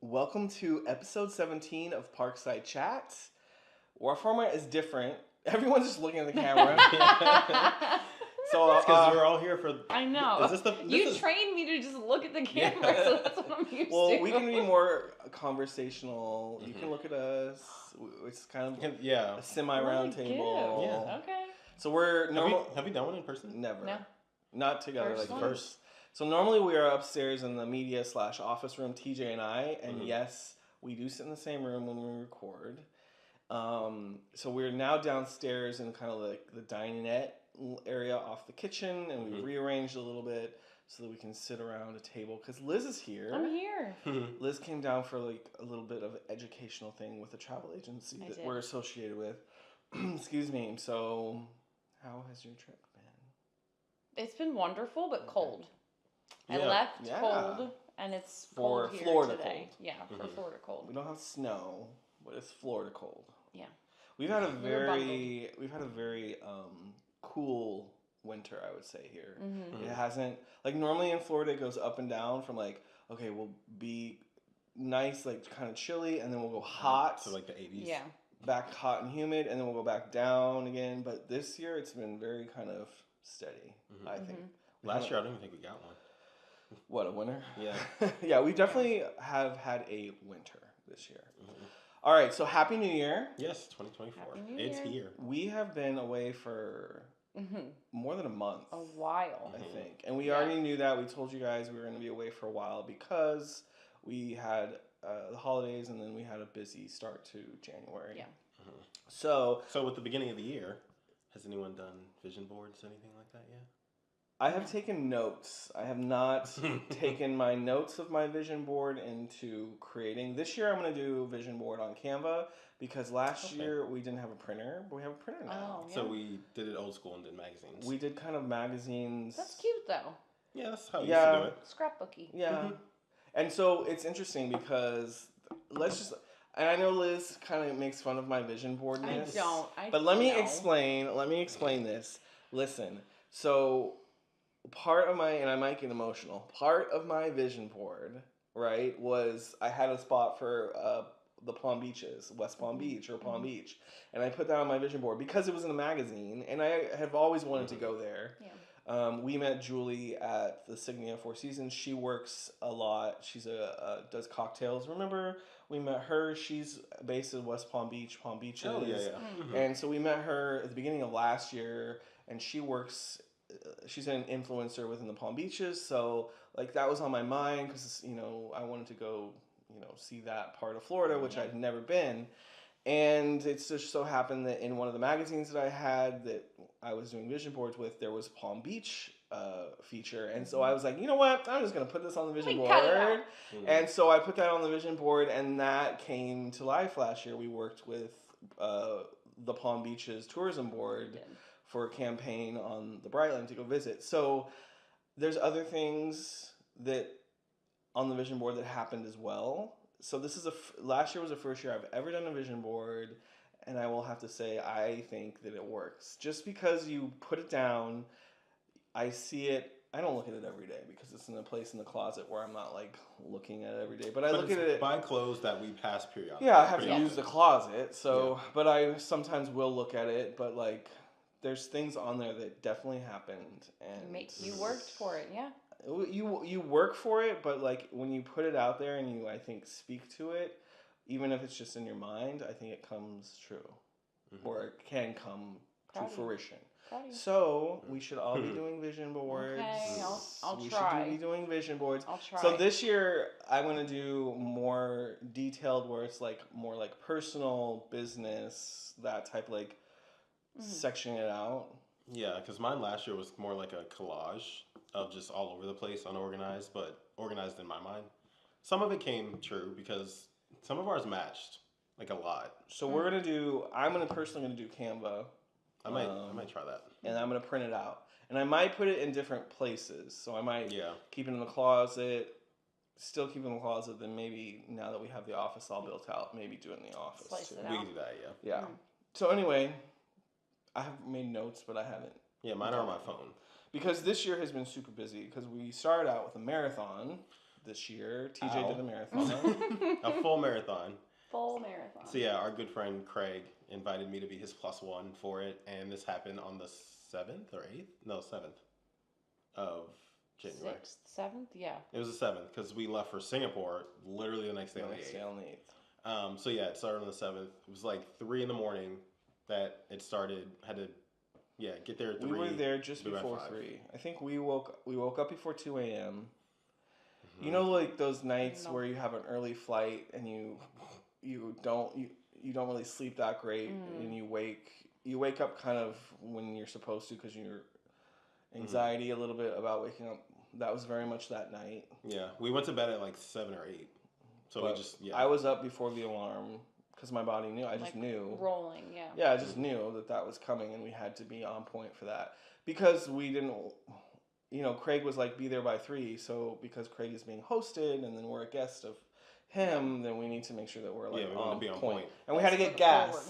Welcome to episode 17 of Parkside Chat. Our format is different. Everyone's just looking at the camera. So because we're all here for. I know. You trained me to just look at the camera, so that's what I'm used to. Well, we can be more conversational. You can look at us. It's kind of a semi-round table. Yeah. Okay. So we're normal. Have we done one in person? Never. No. Not together First like one? first. So normally we are upstairs in the media/office room, TJ and I, and yes, we do sit in the same room when we record. So we're now downstairs in kind of like the dinette area off the kitchen, and we've rearranged a little bit so that we can sit around a table. Because Liz is here. I'm here. Liz came down for like a little bit of an educational thing with a travel agency that we're associated with. Excuse me. So, how has your trip been? It's been wonderful, but cold. I left cold, and it's cold here Florida today. cold. Yeah, for Florida cold. We don't have snow, but it's Florida cold. Yeah. We've had a very cool winter, I would say, here. It hasn't, like, normally in Florida it goes up and down from like, okay, we'll be nice, like kind of chilly, and then we'll go hot. So like the 80s. Yeah. Back hot and humid, and then we'll go back down again. But this year it's been very kind of steady, I think. Last year I don't even think we got one. What, a winter? Yeah. Yeah, we definitely have had a winter this year. All right, so Happy New Year. Yes, 2024. Happy New It's Year. here. We have been away for more than a month. A while. I think. And we already knew that. We told you guys we were going to be away for a while because we had the holidays and then we had a busy start to January. Yeah. So with the beginning of the year, has anyone done vision boards, anything like that yet? I have taken notes. I have not taken my notes of my vision board into creating. This year I'm going to do a vision board on Canva because last year we didn't have a printer, but we have a printer now. Oh, yeah. So we did it old school and did magazines. We did kind of magazines. That's cute, though. Yeah, that's how we used to do it. Scrapbooky. Yeah. And so it's interesting because and I know Liz kind of makes fun of my vision boardness. I don't. But let me explain this. Listen. So part of and I might get emotional, part of my vision board, right, was I had a spot for the Palm Beaches, West Palm Beach or Palm Beach. And I put that on my vision board because it was in a magazine and I have always wanted to go there. Yeah. We met Julie at the Signia Four Seasons. She works a lot. She's does cocktails. Remember, we met her. She's based in West Palm Beach, Palm Beaches. Oh, yeah. And so we met her at the beginning of last year, and she works. She's an influencer within the Palm Beaches. So like that was on my mind because I wanted to go see that part of Florida, which I'd never been. And it just so happened that in one of the magazines that I had that I was doing vision boards with, there was Palm Beach feature. And so I was like, you know what? I'm just going to put this on the vision board. And so I put that on the vision board, and that came to life last year. We worked with the Palm Beaches Tourism Board for a campaign on the Brightline to go visit. So there's other things that on the vision board that happened as well. So this is last year was the first year I've ever done a vision board, and I will have to say I think that it works. Just because you put it down, I see it. I don't look at it every day because it's in a place in the closet where I'm not like looking at it every day. But I look at it by clothes that we pass periodically. Yeah, I have to use the closet. So, but I sometimes will look at it. But like, there's things on there that definitely happened, and You worked for it, yeah. You work for it, but like when you put it out there and you, I think, speak to it, even if it's just in your mind, I think it comes true, or it can come to fruition. So we should all be doing vision boards. Okay, I'll we try. should be doing vision boards. I'll try. So this year I'm gonna do more detailed, where it's like more like personal, business, that type, like sectioning it out. Yeah, because mine last year was more like a collage of just all over the place, unorganized, but organized in my mind. Some of it came true because some of ours matched, like a lot. So I'm personally gonna do Canva. I might try that. And I'm gonna print it out, and I might put it in different places. So I might keep it in the closet, still keep it in the closet. Then maybe now that we have the office all built out, maybe do it in the office too. We can do that, Yeah. So anyway, I have made notes, but I haven't. Yeah, mine are on my phone. Because this year has been super busy because we started out with a marathon this year. TJ did a marathon. A full marathon. Full marathon. So yeah, our good friend Craig invited me to be his +1 for it, and this happened on the 7th or 8th? No, 7th of January. 6th, 7th, yeah. It was the 7th because we left for Singapore literally the next day on the 8th. So yeah, it started on the 7th. It was like 3 in the morning that it started. Had to get there at 3. We were there just before 3. I think we woke up before 2 a.m. You know, like those nights where you have an early flight and you don't really sleep that great, and you wake up kind of when you're supposed to because your anxiety a little bit about waking up. That was very much that night. Yeah, we went to bed at like 7 or 8. So but we just I was up before the alarm because my body knew. I just knew. Rolling, yeah. Yeah, I just knew that was coming, and we had to be on point for that because we didn't. You know, Craig was like, be there by 3. So because Craig is being hosted and then we're a guest of him, then we need to make sure that we're like on point. And we had to get gas. Forward.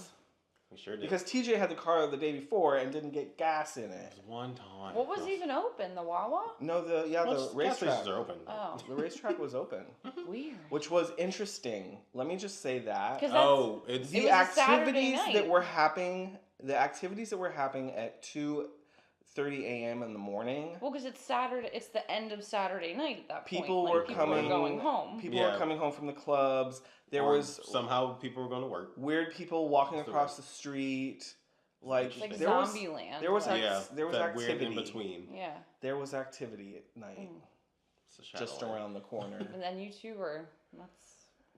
We sure did. Because TJ had the car the day before and didn't get gas in it. It was one time. What was even open? The Wawa? No, the racetrack. Are open. Oh. The racetrack was open. Weird. Which was interesting. Let me just say that. It's the activities that were happening. The activities that were happening at 2:30 a.m. in the morning. Well, because it's Saturday. It's the end of Saturday night at that point. People were going home. People were coming home from the clubs. There was somehow people were going to work. Weird people walking across the street. Like zombie land. There was activity weird in between. Yeah. There was activity at night. Just around the corner. And then you two were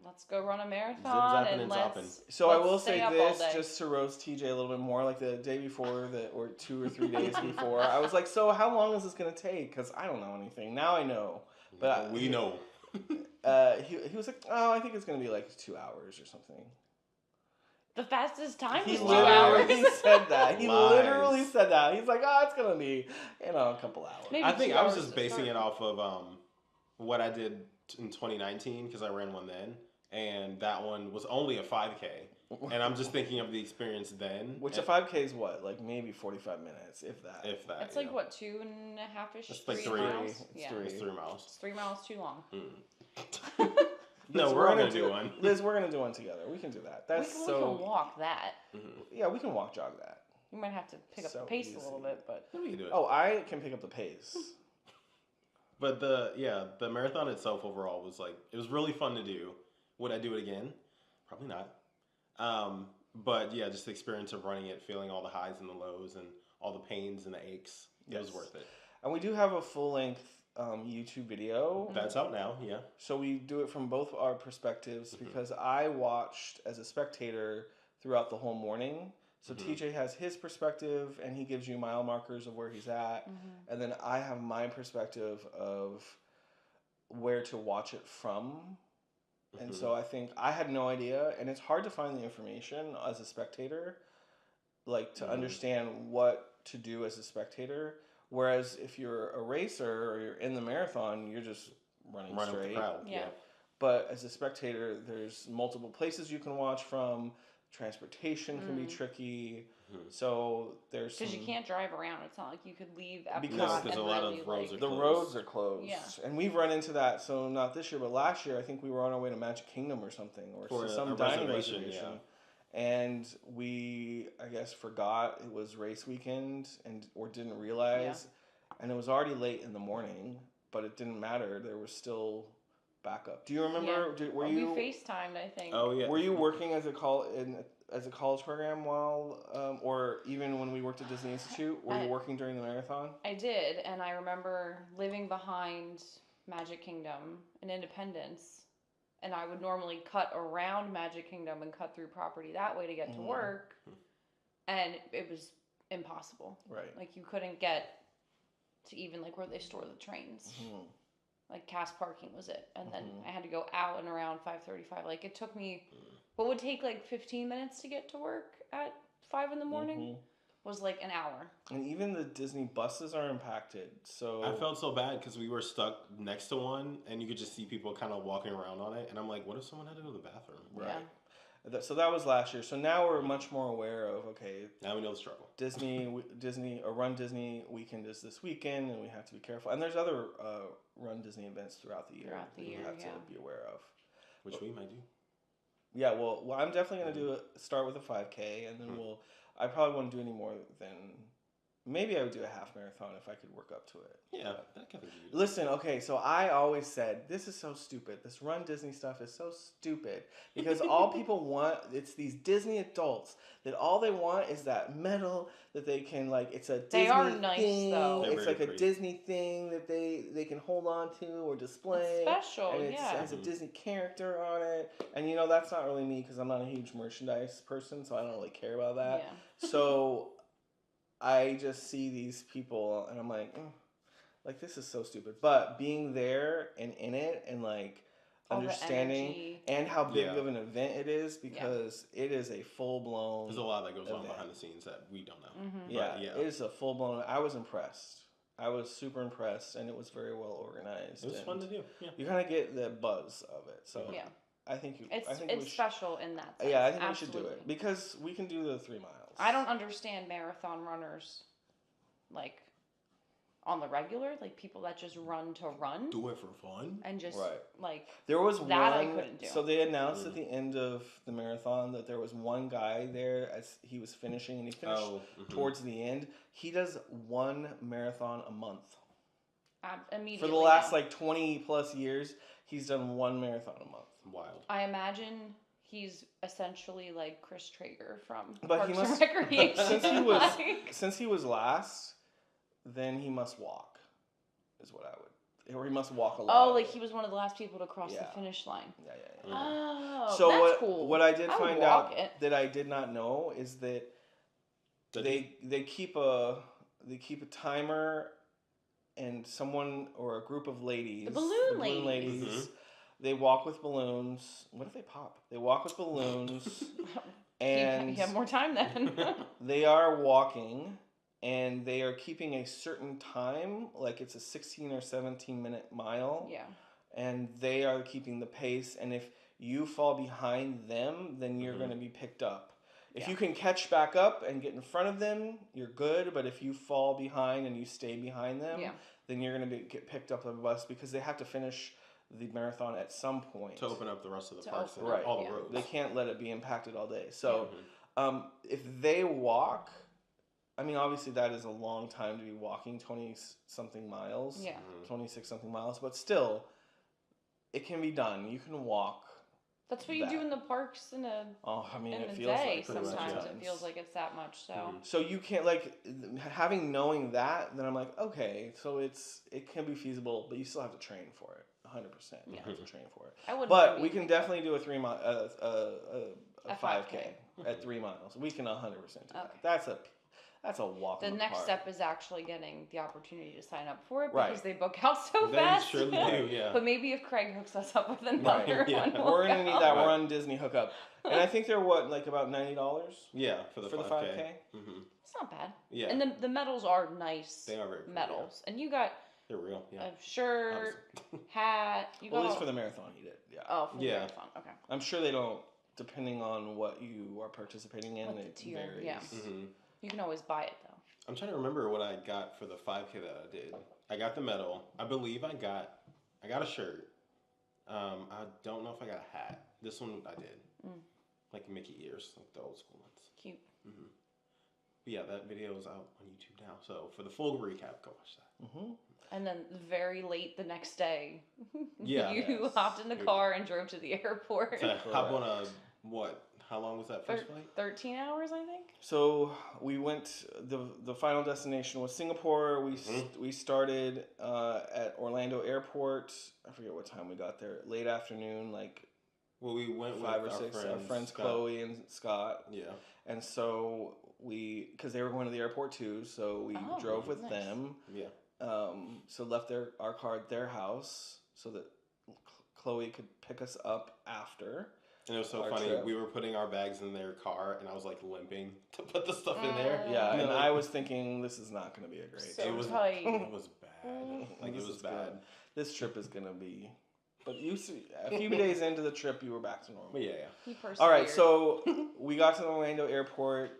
let's go run a marathon and let's. So I will say this just to roast TJ a little bit more. Like the day before or 2 or 3 days before, I was like, "So how long is this gonna take?" Because I don't know anything. Now I know, but we know. He was like, "Oh, I think it's gonna be like 2 hours or something." The fastest time was 2 hours. He said that. He literally said that. He's like, "Oh, it's gonna be, a couple hours." Maybe I think I was just basing it off of what I did in 2019 because I ran one then, and that one was only a 5K. And I'm just thinking of the experience then. Which a 5K is what? Like maybe 45 minutes, if that. It's like what, 2.5-ish? It's like 3 miles? It's 3 miles. It's 3 miles too long. No, we're gonna do one. Liz, we're gonna do one together. We can do that. We can walk that. Yeah, we can jog that. You might have to pick up the pace a little bit, but we can do it. Oh, I can pick up the pace. But the marathon itself overall was it was really fun to do. Would I do it again? Probably not. But yeah, just the experience of running it, feeling all the highs and the lows and all the pains and the aches. It was worth it. And we do have a full-length YouTube video. That's out now, yeah. So we do it from both our perspectives because I watched as a spectator throughout the whole morning. So TJ has his perspective and he gives you mile markers of where he's at. And then I have my perspective of where to watch it from. And so I think I had no idea, and it's hard to find the information as a spectator, to understand what to do as a spectator. Whereas if you're a racer or you're in the marathon, you're just running straight. With the crowd. Yeah. But as a spectator, there's multiple places you can watch from. Transportation can be tricky. So there's because you can't drive around. It's not like you could leave after because a lot of roads are the closed. roads are closed. Yeah. And we've run into that. So not this year, but last year, I think we were on our way to Magic Kingdom or something, or for some a dining reservation. reservation. And we, I guess, forgot it was race weekend or didn't realize. And it was already late in the morning, but it didn't matter. There was still backup. Do you remember? Yeah. Were you FaceTimed? I think. Oh yeah. Were you working as a college program while, or even when we worked at Disney Institute? Were you working during the marathon? I did, and I remember living behind Magic Kingdom in Independence, and I would normally cut around Magic Kingdom and cut through property that way to get to work, and it was impossible. Right. Like you couldn't get to even where they store the trains. Cast parking was it, and then I had to go out and around 5:35. It took me what would take 15 minutes to get to work at 5 in the morning was an hour. And even the Disney buses are impacted. So I felt so bad because we were stuck next to one, and you could just see people kind of walking around on it, and I'm like, what if someone had to go to the bathroom? Right. Yeah. So that was last year. So now we're much more aware of now we know the struggle. Disney or Run Disney weekend is this weekend, and we have to be careful. And there's other Run Disney events throughout the year. You have to be aware of. Which we might do. Yeah, well, I'm definitely gonna start with a 5K, and then I probably won't do any more than. Maybe I would do a half marathon if I could work up to it. Yeah, that can be. Listen, okay, so I always said, this is so stupid. This Run Disney stuff is so stupid. Because all people want, it's these Disney adults, that all they want is that medal that they can, like, it's a Disney They are nice, thing. though. It's like a Disney thing that they can hold on to or display. It's special, and it has a Disney character on it. And, you know, that's not really me because I'm not a huge merchandise person, so I don't really care about that. Yeah. So I just see these people and I'm like, this is so stupid. But being there and in it and like understanding and how big of an event it is because it is a full blown. There's a lot that goes on behind the scenes that we don't know. Mm-hmm. Yeah, it is a full blown. I was impressed. I was super impressed, and it was very well organized. It was fun to do. Yeah, you kind of get the buzz of it. So yeah. I think it's special in that sense. Yeah, I think we should do it because we can do the 3 miles. I don't understand marathon runners, like, on the regular, like people that just run to run. Do it for fun. And just, like, there was that one, I couldn't do. So they announced at the end of the marathon that there was one guy there as he was finishing, and he finished towards the end. He does 1 marathon a month. Immediately. For the last, 20 plus years, he's done 1 marathon a month. Wild. I imagine he's essentially like Chris Traeger from But Parks and Recreation. Since he was last, then he must walk, is what I would, or he must walk alone. Oh, like he was one of the last people to cross the finish line. Yeah. Oh, so that's cool. What I did find out that I did not know is that they keep a timer, and someone or a group of ladies, the balloon ladies. They walk with balloons. What if they pop? They walk with balloons. And you have more time then. They are walking, and they are keeping a certain time, like it's a 16 or 17 minute mile. Yeah. And they are keeping the pace, and if you fall behind them, then you're going to be picked up. If you can catch back up and get in front of them, you're good, but if you fall behind and you stay behind them, then you're going to get picked up on the bus because they have to finish the marathon at some point to open up the rest of the parks and all the roads. They can't let it be impacted all day. So if they walk, I mean, obviously that is a long time to be walking 20-something miles, 26-something miles, but still, it can be done. You can walk. That's what you do in the parks in a it feels day. like Sometimes it feels like it's that much. So so you can't knowing that, then I'm like, okay, so it can be feasible, but you still have to train for it. 100%. You have to train for it. But we can definitely do a 5K at 3 miles. We can 100% do that. That's a walk. The next step is actually getting the opportunity to sign up for it because they book out so they fast. Surely do, yeah. But maybe if Craig hooks us up with another one, we're gonna need that Run Disney hookup. And I think they're about $90. Yeah, for the 5K. It's not bad. Yeah. And the medals are nice. They are very cool, medals, and you got. They're real. Yeah. A shirt, hat. You got at least for the marathon, you did. Yeah. Oh, for the marathon. Okay. I'm sure they don't. Depending on what you are participating in, it varies. Yeah. You can always buy it though. I'm trying to remember what I got for the 5K that I did. I got the medal. I believe I got a shirt. I don't know if I got a hat. This one I did. Like Mickey ears, like the old school ones. Cute. But yeah, that video is out on YouTube now. So for the full recap, go watch that. And then very late the next day, you hopped in the car and drove to the airport. Hop on a what? How long was that first flight? 13 hours, I think. So we went. The final destination was Singapore. We started at Orlando Airport. I forget what time we got there. Late afternoon, we went 5 or with 6. Our friends Scott. Chloe and Scott. Yeah. And so because they were going to the airport too, so we drove with them. Yeah. So left our car at their house so that Chloe could pick us up after. And it was so funny. Trip. We were putting our bags in their car, and I was limping to put the stuff in there. Yeah, and I was thinking this is not going to be a great. So it was tight. It was bad. It was bad. Good. This trip is going to be. But you see, a few days into the trip, you were back to normal. Yeah. He persevered. All right, so we got to the Orlando airport.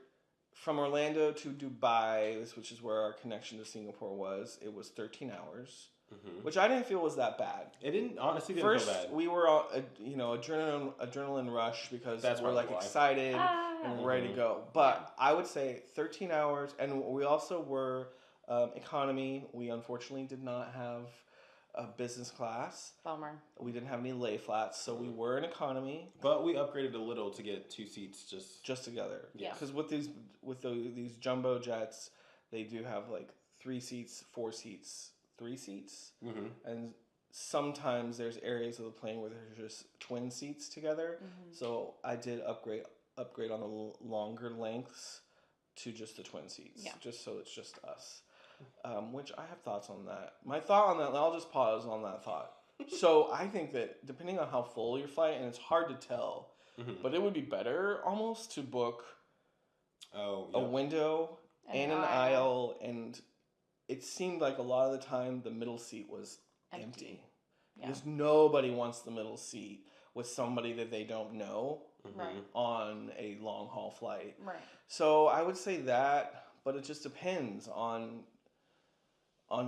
From Orlando to Dubai, which is where our connection to Singapore was, it was 13 hours. which I didn't feel was that bad. It honestly didn't First, feel bad. we were on adrenaline rush because That's we're like probably why. excited and ready to go. But I would say 13 hours, and we also were economy. We unfortunately did not have a business class. Bummer. We didn't have any lay flats, so we were in economy. But we upgraded a little to get 2 seats just together. Yeah. Because with these jumbo jets, they do have like 3 seats, 4 seats, 3 seats, and sometimes there's areas of the plane where there's just twin seats together. So I did upgrade on the longer lengths to just the twin seats, just so it's just us. Which I have thoughts on that. My thought on that, and I'll just pause on that thought. So I think that depending on how full your flight, and it's hard to tell, but it would be better almost to book a window and an aisle, and it seemed like a lot of the time the middle seat was empty. Because nobody wants the middle seat with somebody that they don't know on a long haul flight. Right. So I would say that, but it just depends on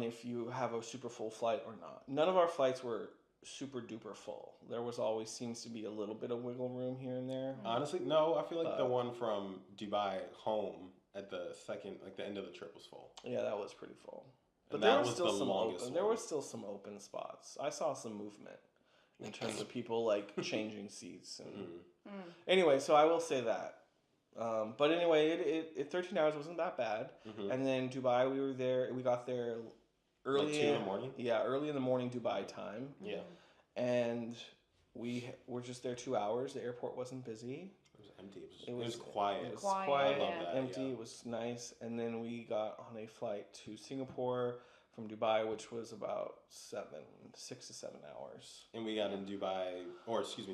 if you have a super full flight or not. None of our flights were super duper full. There was always seems to be a little bit of wiggle room here and there. Honestly, no. I feel like the one from Dubai home at the end of the trip was full. Yeah, that was pretty full. But And there that was was still the some longest open. There one. were still some open spots. I saw some movement in terms of people like changing seats. And anyway, so I will say that. But anyway, it 13 hours wasn't that bad. And then Dubai, we got there early. Like 2 in the morning? Yeah, early in the morning Dubai time. Yeah. And we were just there 2 hours. The airport wasn't busy. It was empty. It was quiet. It was quiet, I love that, empty. It was nice. And then we got on a flight to Singapore from Dubai, which was about 6 to 7 hours. And we got in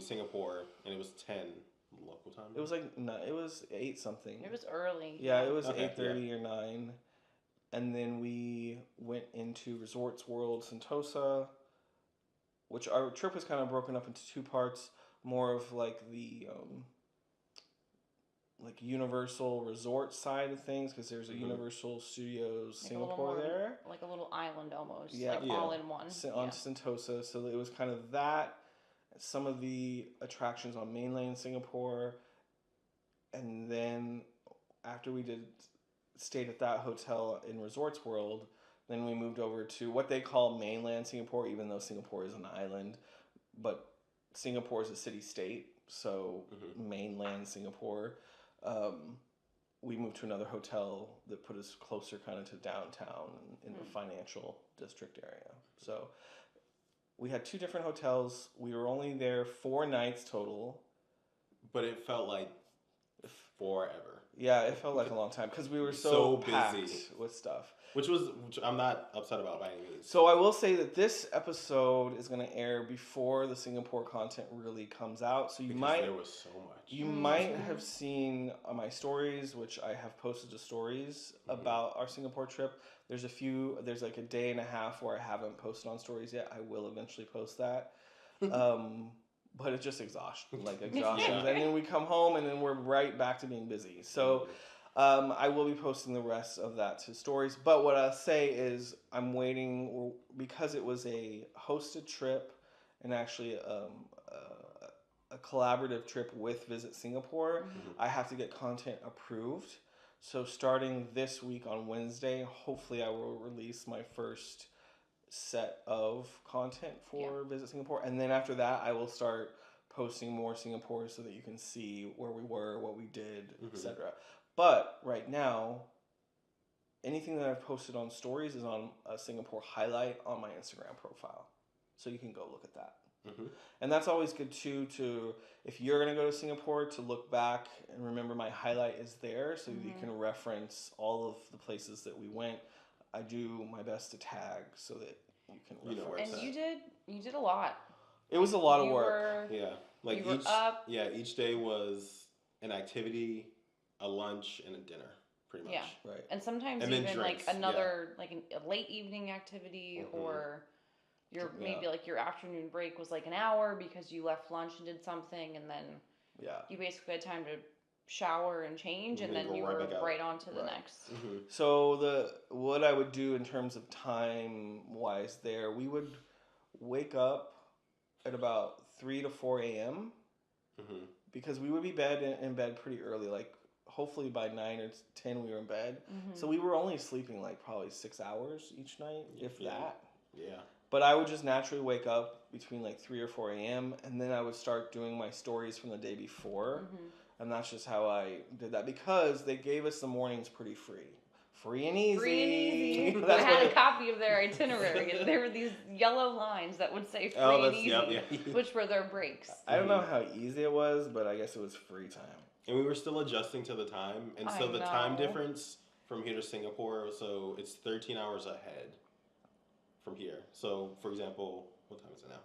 Singapore, and it was 10 local time. It was it was 8 something. It was early. Yeah, it was Okay, 8:30 or 9. And then we went into Resorts World Sentosa, which our trip was kind of broken up into 2 parts, more of like the like Universal Resort side of things, because there's a Universal Studios Like Singapore there. Like a little island almost. Yeah. Like all in one. On Sentosa. So it was kind of that, some of the attractions on mainland Singapore, and then after we stayed at that hotel in Resorts World, then we moved over to what they call mainland Singapore, even though Singapore is an island, but Singapore is a city-state, so mainland Singapore. We moved to another hotel that put us closer kind of to downtown in the financial district area. So we had 2 different hotels. We were only there 4 nights total. But it felt like forever. Yeah, it felt like a long time because we were so So packed busy. with stuff. Which I'm not upset about by any means. So I will say that this episode is going to air before the Singapore content really comes out. So there was so much. You might have seen my stories, which I have posted to stories about our Singapore trip. There's like a day and a half where I haven't posted on stories yet. I will eventually post that. But it's just exhaustion. And then we come home and then we're right back to being busy. So I will be posting the rest of that to stories. But what I'll say is I'm waiting, because it was a hosted trip and actually a collaborative trip with Visit Singapore, I have to get content approved. So starting this week on Wednesday, hopefully I will release my first set of content for Visit Singapore. And then after that, I will start posting more Singapore so that you can see where we were, what we did, etc. But right now, anything that I've posted on stories is on a Singapore highlight on my Instagram profile. So you can go look at that. And that's always good too, if you're going to go to Singapore, to look back and remember my highlight is there so you can reference all of the places that we went. I do my best to tag so that you can reference And you did a lot. It was a lot of work. Each day was an activity, a lunch, and a dinner, pretty much. Yeah. Right. And sometimes and even drinks, like another like a late evening activity or maybe like your afternoon break was like an hour because you left lunch and did something, and then you basically had time to shower and change, and then go you right were back out. right on to the Right. next. Mm-hmm. So what I would do in terms of time wise there, we would wake up at about 3 to 4 a.m. Mm-hmm. because we would be in bed pretty early, like hopefully by 9 or 10 we were in bed. Mm-hmm. So we were only sleeping like probably 6 hours each night, if that. Yeah. But I would just naturally wake up between like 3 or 4 a.m. and then I would start doing my stories from the day before. Mm-hmm. And that's just how I did that because they gave us the mornings pretty free. Free and easy. Free and easy. That's I had what a copy of their itinerary, and there were these yellow lines that would say free and easy, which were their breaks. I don't know how easy it was, but I guess it was free time. And we were still adjusting to the time. And so the time difference from here to Singapore, so it's 13 hours ahead from here. So, for example, what time is it now?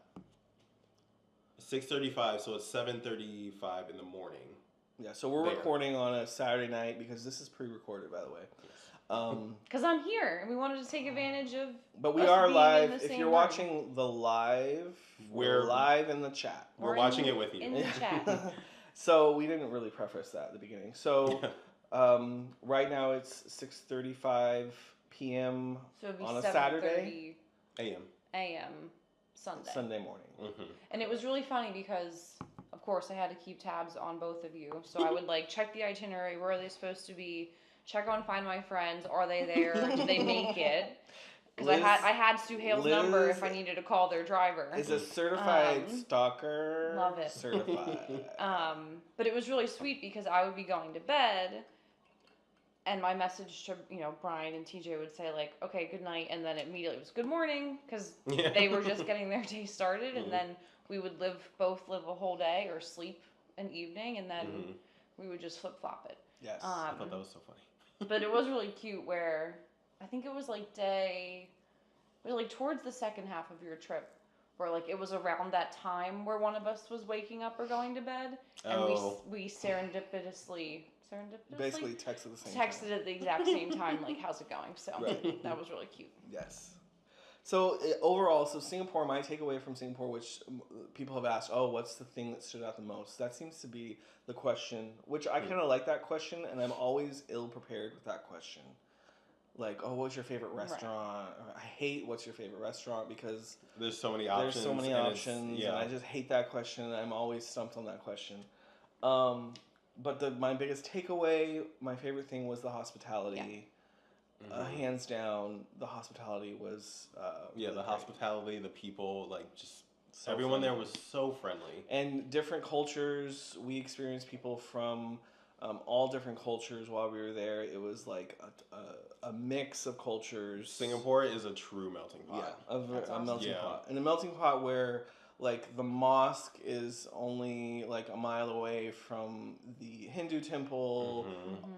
6:35, so it's 7:35 in the morning. Yeah, so we're recording on a Saturday night because this is pre-recorded, by the way. Because I'm here, and we wanted to take advantage of. But we are live. If you're watching the live, we're live in the chat. We're watching it with you in the chat. So we didn't really preface that at the beginning. So right now it's 6:35 p.m. So it'd be on a Saturday. A.m. Sunday morning. Mm-hmm. And it was really funny because, of course, I had to keep tabs on both of you. So I would check the itinerary. Where are they supposed to be? Check on Find My Friends. Are they there? Did they make it? Because I had Suhail's number if I needed to call their driver. Is a certified stalker. Love it. Certified. But it was really sweet because I would be going to bed, and my message to Brian and TJ would say okay, good night, and then immediately it was good morning because they were just getting their day started, and then we would both live a whole day or sleep an evening, and then we would just flip flop it. Yes. I thought that was so funny. But it was really cute where I think it was towards the second half of your trip where it was around that time where one of us was waking up or going to bed, and we serendipitously basically texted at the exact same time, how's it going? So that was really cute. Yes. So overall, Singapore, my takeaway from Singapore, which people have asked, what's the thing that stood out the most? That seems to be the question, which I kind of like that question, and I'm always ill-prepared with that question. What's your favorite restaurant? Right. I hate what's your favorite restaurant because there's so many options. And I just hate that question, and I'm always stumped on that question. But my biggest takeaway, my favorite thing was the hospitality. Yeah. Hands down, the hospitality was the hospitality, the people, just so everyone friendly. There was so friendly. And different cultures. We experienced people from all different cultures while we were there. It was a mix of cultures. Singapore is a true melting pot. Yeah, a melting pot. And a melting pot where the mosque is only a mile away from the Hindu temple,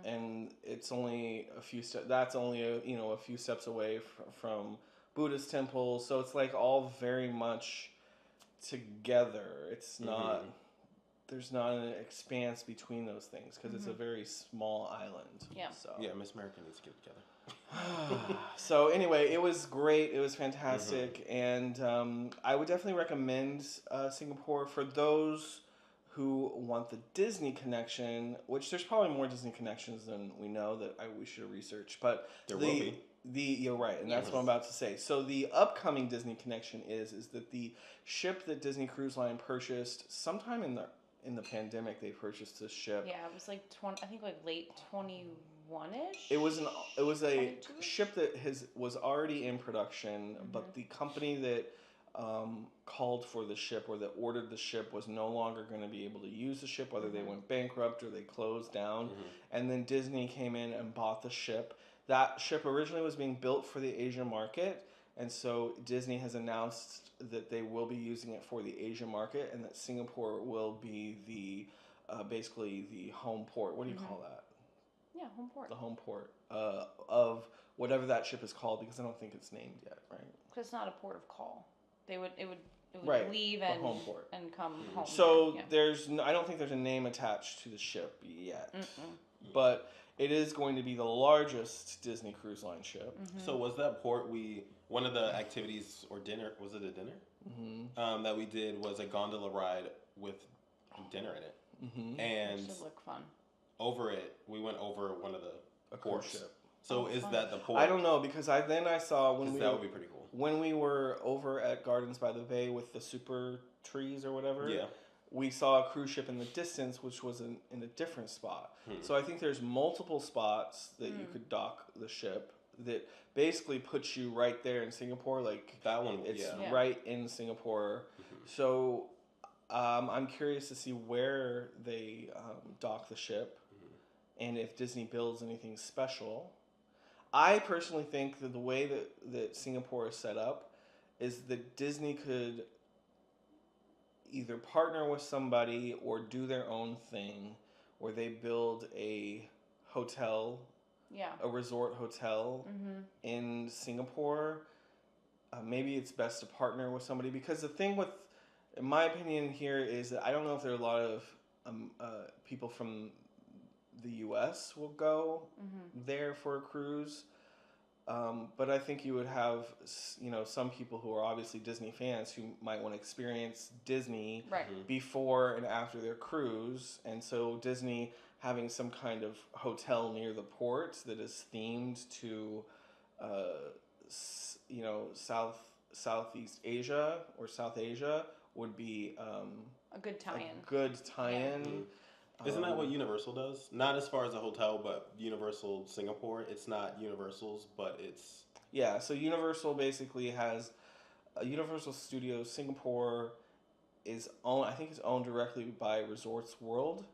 and it's only a few steps. That's only a few steps away from Buddhist temple. So it's all very much together. It's not. There's not an expanse between those things because it's a very small island. Yeah. So. Yeah, Miss America needs to get together. So anyway, it was great. It was fantastic, and I would definitely recommend Singapore for those who want the Disney connection. Which there's probably more Disney connections than we know that we should research. But there will be. You're right, and that's what I'm about to say. So the upcoming Disney connection is that the ship that Disney Cruise Line purchased sometime in the pandemic, they purchased this ship. Yeah, it was late 21-ish. It was a ship that was already in production, but the company that called for the ship or that ordered the ship was no longer going to be able to use the ship, whether they went bankrupt or they closed down. And then Disney came in and bought the ship. That ship originally was being built for the Asian market, and so Disney has announced that they will be using it for the Asian market, and that Singapore will be the basically the home port. What do you call that? Yeah, home port. The home port of whatever that ship is called, because I don't think it's named yet, right? Because it's not a port of call. It would leave the and home port and come home. So I don't think there's a name attached to the ship yet, but it is going to be the largest Disney Cruise Line ship. So was that port one of the activities or dinner? Was it a dinner? That we did was a gondola ride with dinner in it. And it should look fun. over it, we went over one of the A cruise ports. ship. So is fun. that the port? I don't know because I saw That would be pretty cool. when we were over at Gardens by the Bay with the super trees or whatever. Yeah. We saw a cruise ship in the distance, which was in a different spot. So I think there's multiple spots that you could dock the ship that basically puts you right there in Singapore. Like That one, it's right in Singapore. So I'm curious to see where they dock the ship and if Disney builds anything special. I personally think that the way that Singapore is set up is that Disney could either partner with somebody or do their own thing where they build a hotel, a resort hotel in Singapore. Maybe it's best to partner with somebody because the thing with, in my opinion here, is that I don't know if there are a lot of people from the U.S. will go there for a cruise. But I think you would have, some people who are obviously Disney fans who might want to experience Disney before and after their cruise. And so Disney having some kind of hotel near the port that is themed to, Southeast Asia or South Asia would be a good tie-in. Isn't that what Universal does? Not as far as a hotel, but Universal Singapore. It's not Universal's, but it's... Yeah, so Universal basically has... Universal Studios Singapore is owned, I think it's owned directly by Resorts World.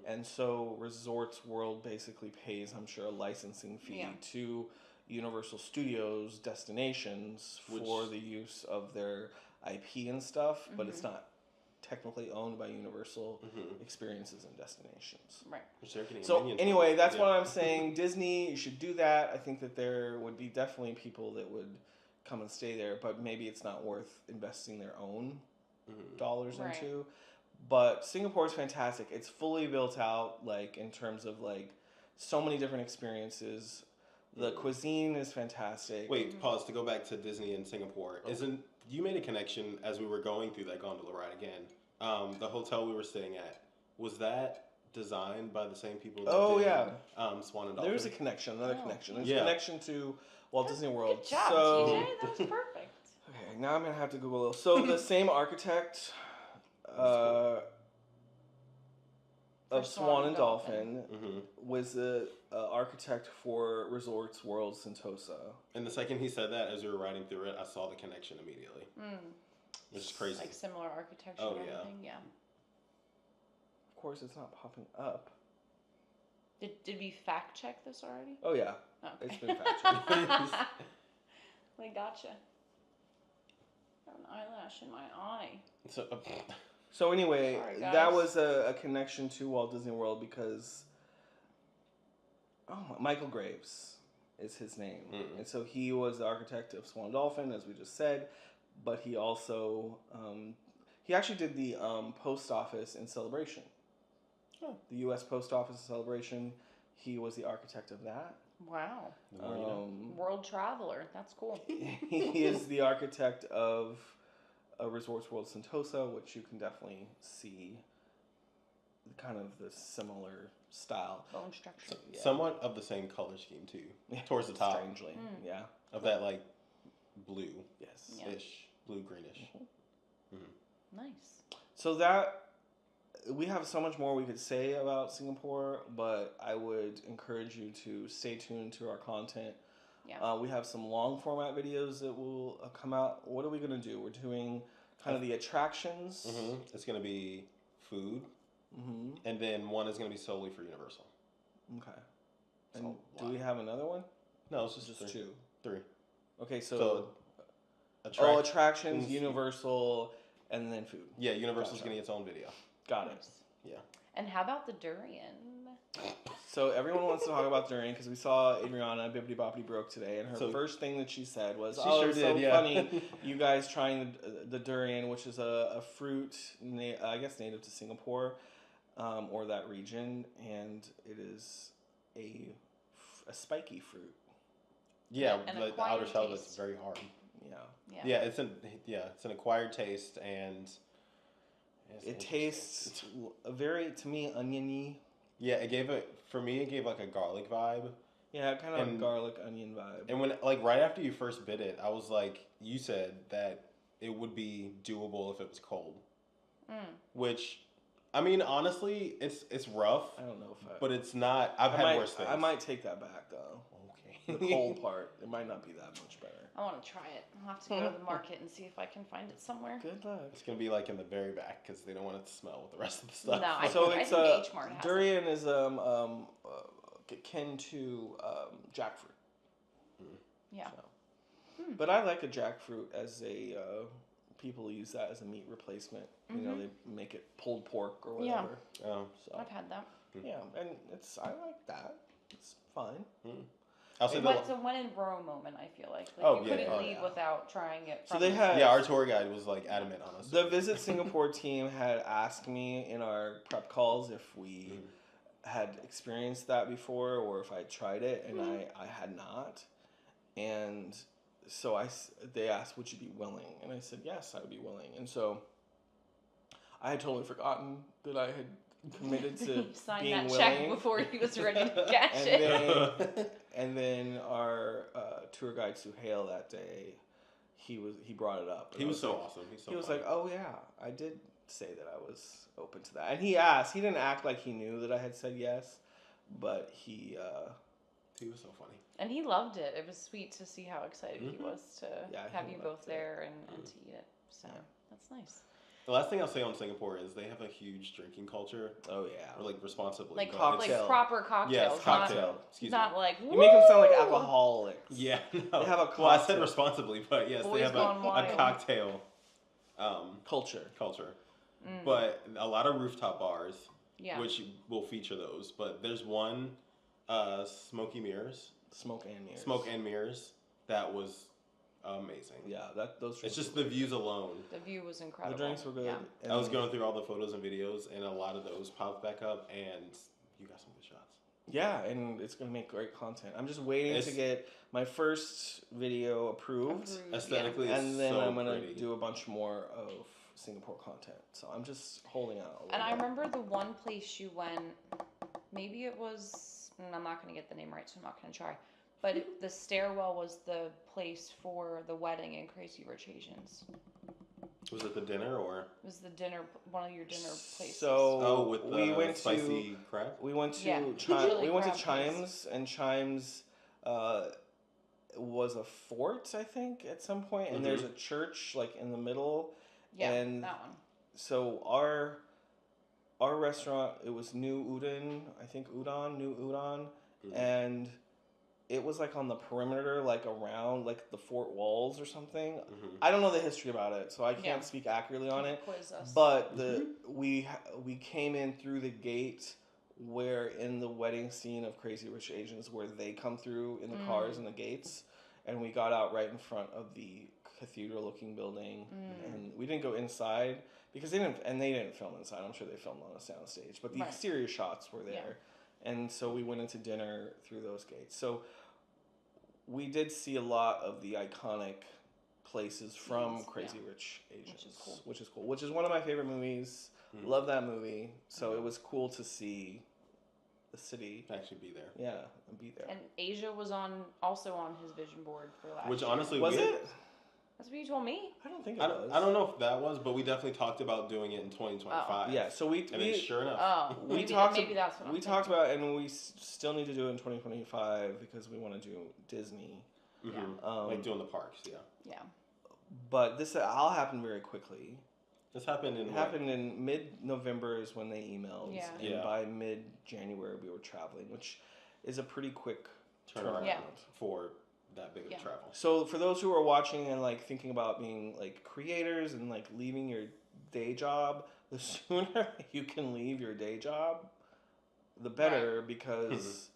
And so Resorts World basically pays, I'm sure, a licensing fee to Universal Studios destinations for the use of their IP and stuff, but it's not technically owned by Universal Experiences and Destinations. Right. So anyway, that's what I'm saying. Disney, you should do that. I think that there would be definitely people that would come and stay there, but maybe it's not worth investing their own dollars into. But Singapore is fantastic. It's fully built out, like in terms of like so many different experiences. The cuisine is fantastic. Wait, pause to go back to Disney in Singapore. Okay. You made a connection as we were going through that gondola ride again. The hotel we were staying at, was that designed by the same people that did Swan and Dolphin? There's a connection, another connection. There's Yeah. a connection to Walt Disney World. Good job, so, TJ. That was perfect. Okay, now I'm going to have to Google. So the same architect of Swan and Dolphin was the architect for Resorts World Sentosa. And the second he said that, as we were riding through it, I saw the connection immediately. Which is crazy. Like similar architecture and everything, yeah. Of course, it's not popping up. Did we fact check this already? Oh, yeah. Okay. It's been fact checked. Like, gotcha. Got an eyelash in my eye. So anyway, Sorry, guys. that was a connection to Walt Disney World because Michael Graves is his name. And so he was the architect of Swan and Dolphin, as we just said, but he also, he actually did the post office in Celebration. The U.S. Post Office in Celebration, he was the architect of that. Wow. The World traveler. That's cool. He is the architect of Resorts World Sentosa, which you can definitely see kind of the similar style. Bone structure. Somewhat of the same color scheme, too. Towards the top. Strangely, yeah. Of that, like, blue. Yes. Ish. Blue-greenish. Nice. So that... We have so much more we could say about Singapore, but I would encourage you to stay tuned to our content. Yeah. We have some long format videos that will come out. What are we going to do? We're doing kind of the attractions. It's going to be food. And then one is going to be solely for Universal. Okay. And do we have another one? No, it's just two. Three. Okay, so attractions, Universal, and then food. Yeah, Universal's going to get its own video. Got it. Yeah. And how about the durian? So everyone wants to talk about durian because we saw Adriana Bibbidi Boppity Broke today, and her first thing that she said was, funny, you guys trying the durian, which is a fruit, I guess native to Singapore, or that region, and it is a spiky fruit. Yeah, the outer shell is very hard. Yeah, it's an acquired taste, and it tastes very, to me, oniony. Yeah, for me, it gave like a garlic vibe. Yeah, kind of a And garlic onion vibe. and when like right after you first bit it, I was like, you said that it would be doable if it was cold. Which, I mean, honestly, it's rough, I don't know if but it's not. I've had worse things. I might take that back though. Okay. The cold part, it might not be that much better. I want to try it. I'll have to go to the market and see if I can find it somewhere. Good luck. It's gonna be like in the very back because they don't want it to smell with the rest of the stuff. No, I So think it's H Mart has durian is akin to jackfruit. Yeah. So. But I like a jackfruit as a people use that as a meat replacement. You know, they make it pulled pork or whatever. Yeah. Oh. So I've had that. yeah, and I like that. It's fine. I'll say It's a when in Rome moment, I feel like. Oh, you yeah, couldn't yeah. leave without trying it. So From they had Yeah, our tour guide was like adamant on us. the Visit Singapore team had asked me in our prep calls if we had experienced that before or if I tried it, and I had not. And so they asked, would you be willing? And I said, yes, I would be willing. And so I had totally forgotten that I had committed to sign being that willing. check before he was ready to cash it. And then our tour guide Suhail that day, he brought it up. He was so like, awesome. He was like, "Oh yeah, I did say that I was open to that." And he asked. He didn't act like he knew that I had said yes, but he was so funny. And he loved it. It was sweet to see how excited he was to have you both there and to eat it. So that's nice. The last thing I'll say on Singapore is they have a huge drinking culture. Oh yeah, Or like responsibly. Like cocktail. proper cocktails. Yes, cocktail. Excuse me. Not like you make them sound like alcoholics. Yeah, no. They have a Well, I cocktail. said responsibly, but yes, Boys they have Gone a Wild. cocktail culture. But a lot of rooftop bars, Yeah. which will feature those. But there's one, Smoke and Mirrors, that was amazing. Yeah, those. It's just the views alone. The view was incredible. The drinks were good. Yeah. And I was going through all the photos and videos, and a lot of those popped back up, and you got some good shots. Yeah, and it's gonna make great content. I'm just waiting to get my first video approved. Aesthetically, it's and then so I'm gonna pretty. do a bunch more of Singapore content. So I'm just holding out. And I remember the one place you went, maybe it was, I'm not going to get the name right, so I'm not going to try. But the stairwell was the place for the wedding in Crazy Rich Asians. Was it the dinner or? It was the dinner, one of your dinner places. So with the we went spicy crab? We went to Yeah. we went to Crab Chimes, and Chimes was a fort, I think, at some point, and there's a church like in the middle. Yeah, and that one. So our restaurant, it was New Udon, and it was like on the perimeter, like around like the fort walls or something. I don't know the history about it, so I can't speak accurately on it. Quiz us. But we came in through the gate where in the wedding scene of Crazy Rich Asians, where they come through in the cars and the gates, and we got out right in front of the cathedral-looking building, and we didn't go inside because they didn't film inside. I'm sure they filmed on a sound stage, but the exterior shots were there, and so we went into dinner through those gates. So we did see a lot of the iconic places from Crazy Rich Asians, which is cool. Which is one of my favorite movies. Love that movie. So it was cool to see the city Actually be there. Yeah, and be there. And Asia was also on his vision board for last Which year. honestly Was it? That's what you told me. I don't think it was. I don't know if that was, but we definitely talked about doing it in 2025. Yeah, so and then sure enough, we maybe talked that's what we talked about, and we still need to do it in 2025 because we want to do Disney. like doing the parks. Yeah. But this all happened very quickly. This happened in in mid-November is when they emailed. Yeah. And by mid-January we were traveling, which is a pretty quick turnaround. Yeah. For that big of travel. So for those who are watching and like thinking about being like creators and like leaving your day job, the sooner you can leave your day job, the better, because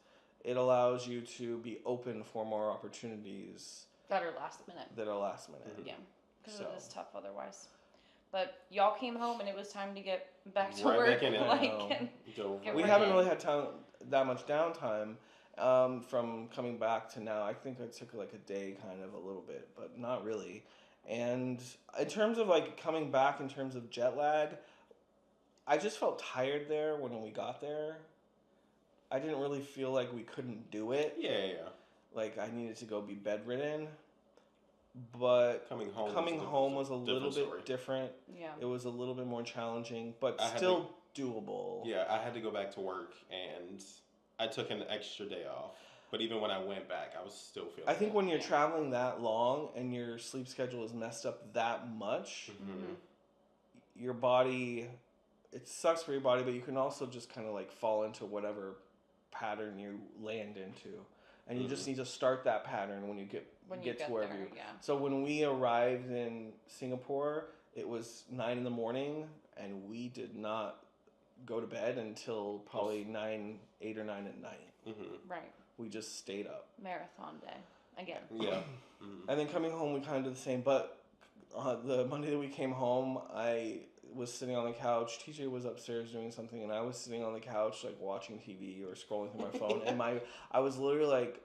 it allows you to be open for more opportunities that are last minute. Yeah. Because it is tough otherwise. But y'all came home and it was time to get back to Right work. back in it. We haven't really had that much downtime from coming back to now. I think I took like a day, kind of a little bit, but not really. And in terms of like coming back, in terms of jet lag, I just felt tired there when we got there. I didn't really feel like we couldn't do it. Yeah. Like I needed to go be bedridden. But coming home was a little bit different. Yeah. It was a little bit more challenging, but still doable. Yeah, I had to go back to work, and I took an extra day off. But even when I went back, I was still feeling I think when you're traveling that long and your sleep schedule is messed up that much, your body, it sucks for your body, but you can also just kind of like fall into whatever pattern you land into. And you just need to start that pattern when you get to wherever you. Yeah. So when we arrived in Singapore, it was 9 a.m, and we did not go to bed until probably 8 or 9 at night. Right. We just stayed up. Marathon day again. Yeah. And then coming home, we kind of did the same. But the Monday that we came home, I was sitting on the couch. TJ was upstairs doing something, and I was sitting on the couch, like watching TV or scrolling through my phone. And I was literally like,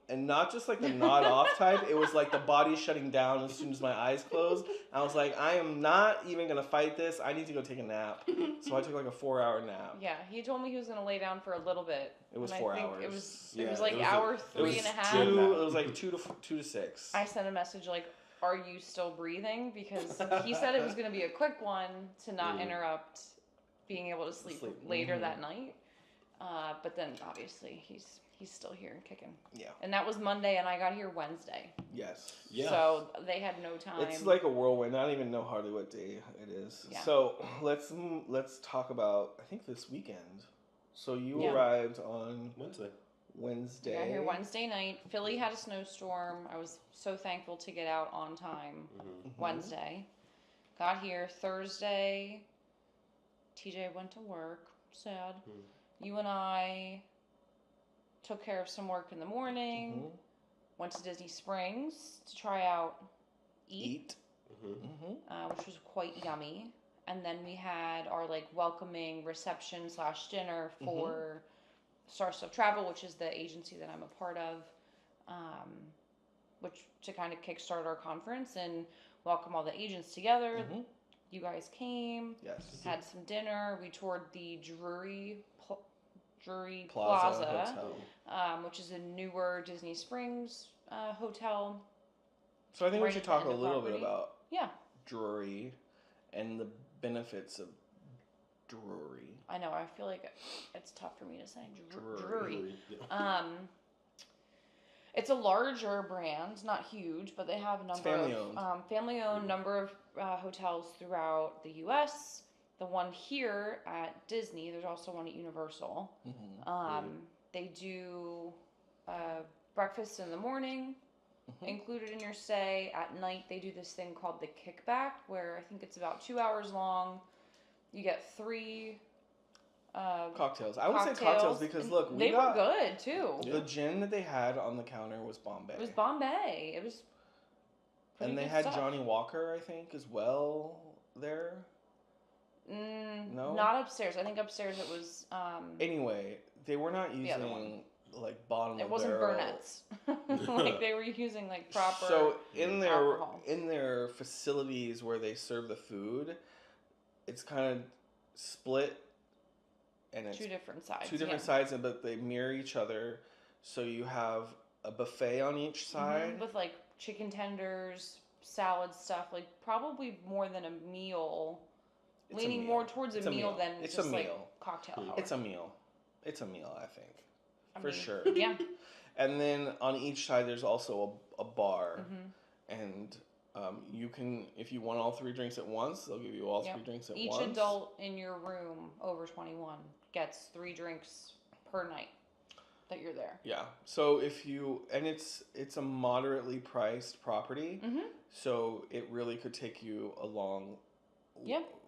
and not just like the nod off type. It was like the body shutting down as soon as my eyes closed. I was like, I am not even gonna fight this. I need to go take a nap. So I took like a 4-hour nap. Yeah, he told me he was gonna lay down for a little bit. It was 4 hours. It was like hour 3.5. It was like 2 to 6. I sent a message like, "Are you still breathing?" Because he said it was going to be a quick one to not interrupt being able to sleep later that night. But then obviously he's still here and kicking. Yeah. And that was Monday, and I got here Wednesday. Yes. Yeah. So they had no time. It's like a whirlwind. I don't even know hardly what day it is. Yeah. So let's talk about, I think, this weekend. So you arrived on Wednesday. Got here Wednesday night. Philly had a snowstorm. I was so thankful to get out on time Wednesday. Got here Thursday. TJ went to work. Sad. You and I took care of some work in the morning. Went to Disney Springs to try out Eat. Which was quite yummy. And then we had our like welcoming reception / dinner for Star Stuff Travel, which is the agency that I'm a part of, which to kind of kickstart our conference and welcome all the agents together. You guys came, had some dinner. We toured the Drury Plaza which is a newer Disney Springs hotel. So I think we should talk a little bit about Yeah. Drury and the benefits of Drury. I know. I feel like it's tough for me to say. Drury. It's a larger brand, not huge, but they have a number of family-owned number of hotels throughout the U.S. The one here at Disney, there's also one at Universal. They do breakfast in the morning, included in your stay. At night, they do this thing called the Kickback, where I think it's about 2 hours long. You get 3 cocktails. I would say cocktails because look, they were good too. The gin that they had on the counter was Bombay. It was Bombay. It was. And they had Johnny Walker, I think, as well there. No, not upstairs. I think upstairs it was. Anyway, they were not using like bottom it of wasn't barrel. Burnett's. Like they were using like proper. So in their facilities where they serve the food, it's kind of split. And it's 2 different sides. 2 different sides, but they mirror each other. So you have a buffet on each side. With like chicken tenders, salad stuff, like probably more than a meal. Leaning more towards a meal than just like cocktail hour. It's a meal. It's a meal, I think. For sure. Yeah. And then on each side, there's also a bar. And you can, if you want all 3 drinks at once, they'll give you all 3 drinks at once. Each adult in your room over 21 gets 3 drinks per night that you're there. Yeah. So if you, and it's a moderately priced property. So it really could take you along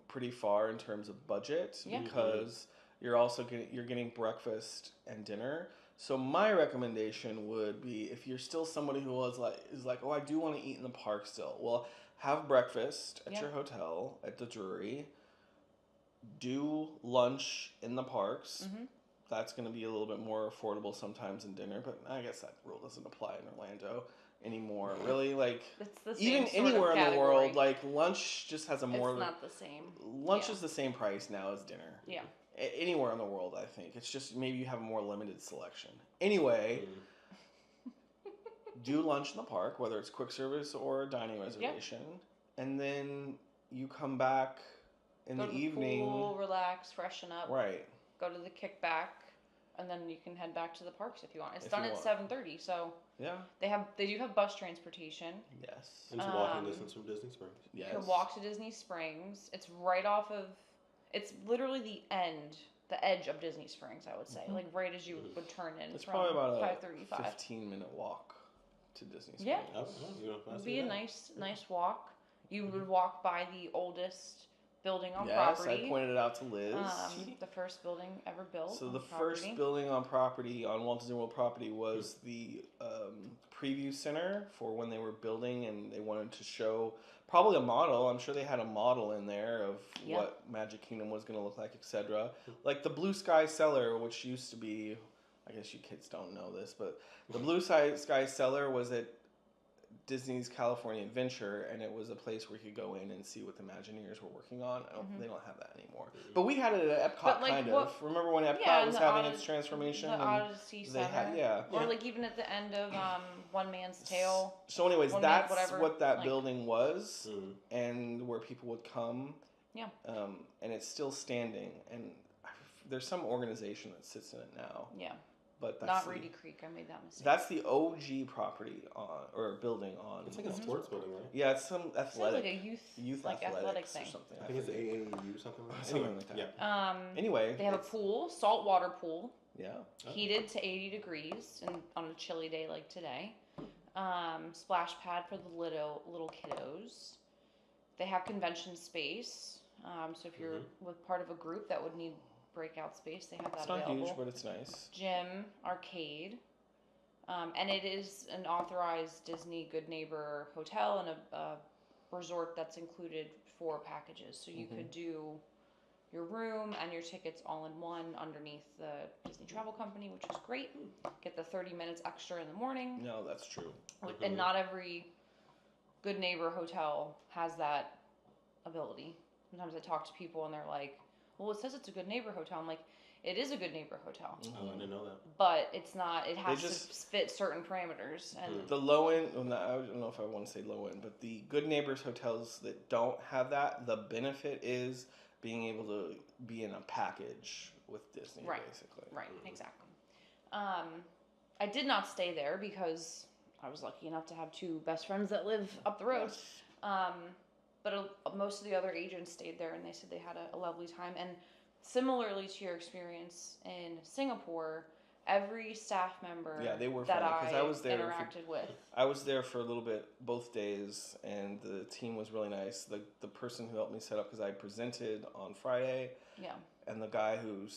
pretty far in terms of budget because you're also getting breakfast and dinner. So my recommendation would be if you're still somebody who is like, oh, I do want to eat in the park still. Well, have breakfast at your hotel at the Drury. Do lunch in the parks. That's going to be a little bit more affordable sometimes than dinner, but I guess that rule doesn't apply in Orlando anymore. Really, like it's the same even anywhere in the world, like lunch just has a more. It's not the same. Lunch is the same price now as dinner. Yeah. Anywhere in the world, I think. It's just maybe you have a more limited selection. Anyway, do lunch in the park, whether it's quick service or dining reservation, and then you come back in go the to evening. Pool, relax, freshen up. Right. Go to the kickback, and then you can head back to the parks if you want. It's If done you at want. 7:30, so Yeah. they do have bus transportation. Yes. It's walking distance from Disney Springs. Yes. You can walk to Disney Springs. It's right off of. It's literally the edge of Disney Springs. I would say, like right as you would turn in. It's from probably about a 5:35. 15-minute walk to Disney Springs. Yeah. It It'd be a nice walk. You would walk by the oldest building on Yes, property. I pointed it out to Liz. The first building ever built. So on the property. first building on property, on Walt Disney World property, was the preview center for when they were building, and they wanted to show probably a model. I'm sure they had a model in there of what Magic Kingdom was going to look like, etc. Like the Blue Sky Cellar, which used to be, I guess you kids don't know this, but the Blue Sky Cellar was at Disney's California Adventure, and it was a place where you could go in and see what the Imagineers were working on. They don't have that anymore. But we had it at Epcot, kind of. Remember when Epcot was having its transformation? The Odyssey Center. Or like even at the end of One Man's Tale. So anyways, that's what that building was, and where people would come. Yeah. And it's still standing, and there's some organization that sits in it now. Yeah. But that's not Reedy Creek. I made that mistake. That's the OG property or building on. It's like a sports building, right? Yeah, it's some athletic. It's like a youth athletic thing. Or something. I think it's AAU or something like that. Something like that. Yeah. Anyway, they have a pool, saltwater pool. Yeah. Heated to 80 degrees, and on a chilly day like today. Splash pad for the little kiddos. They have convention space. So if you're with part of a group that would need breakout space, they have that available. It's not huge, but it's nice. Gym, arcade, and it is an authorized Disney Good Neighbor hotel and a resort that's included for packages. So you could do your room and your tickets all in one underneath the Disney Travel Company, which is great. Get the 30 minutes extra in the morning. No, that's true. And not every Good Neighbor hotel has that ability. Sometimes I talk to people and they're like, well, it says it's a Good Neighbor hotel. I'm like, it is a Good Neighbor hotel. Oh, I didn't know that. But it's not, it has to fit certain parameters. And the low end, I don't know if I want to say low end, but the Good Neighbors hotels that don't have that, the benefit is being able to be in a package with Disney, basically. Right, exactly. I did not stay there because I was lucky enough to have two best friends that live up the road. Yes. But most of the other agents stayed there, and they said they had a lovely time. And similarly to your experience in Singapore, every staff member they were that funny, I was there interacted with. I was there for a little bit both days, and the team was really nice. The person who helped me set up, because I presented on Friday, and the guy who